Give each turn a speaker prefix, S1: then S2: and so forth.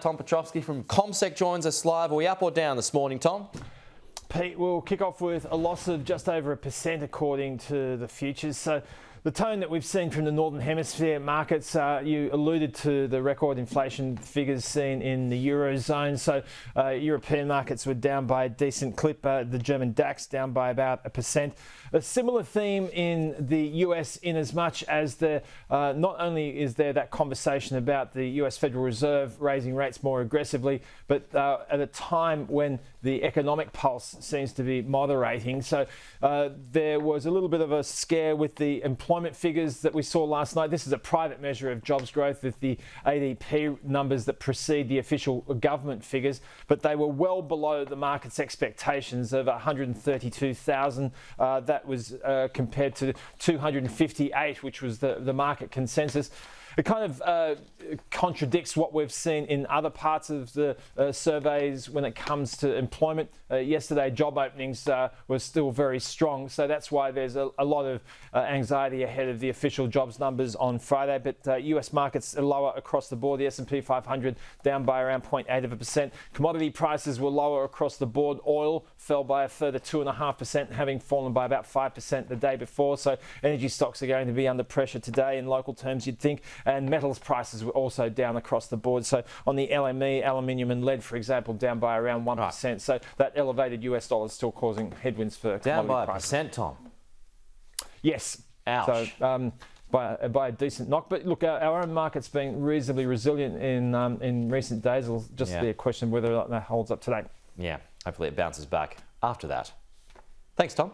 S1: Tom Piotrowski from CommSec joins us live. Are we up or down this morning, Tom?
S2: Pete, we'll kick off with a loss of just over 1% according to the futures. So the tone that we've seen from the Northern Hemisphere markets, you alluded to the record inflation figures seen in the Eurozone. So European markets were down by a decent clip. The German DAX down by about 1%. A similar theme in the US, in as much as not only is there that conversation about the US Federal Reserve raising rates more aggressively, but at a time when the economic pulse seems to be moderating. So there was a little bit of a scare with the employment figures that we saw last night. This is a private measure of jobs growth with the ADP numbers that precede the official government figures, but they were well below the market's expectations of 132,000. That was compared to 258, which was the market consensus. It kind of contradicts what we've seen in other parts of the surveys when it comes to employment. Yesterday, job openings were still very strong, so that's why there's a lot of anxiety ahead of the official jobs numbers on Friday. But US markets are lower across the board. The S&P 500 down by around 0.8%. Commodity prices were lower across the board. Oil fell by a further 2.5%, having fallen by about 5% the day before. So energy stocks are going to be under pressure today in local terms, you'd think. And metals prices were also down across the board. So on the LME, aluminium and lead, for example, down by around 1%. Right. So that elevated US dollar is still causing headwinds for
S1: down
S2: commodity
S1: by
S2: prices.
S1: 1%, Tom.
S2: Yes.
S1: Ouch.
S2: So by a decent knock. But look, our own market's been reasonably resilient in recent days. It'll just be a question of whether or not that holds up today.
S1: Yeah, hopefully it bounces back after that. Thanks, Tom.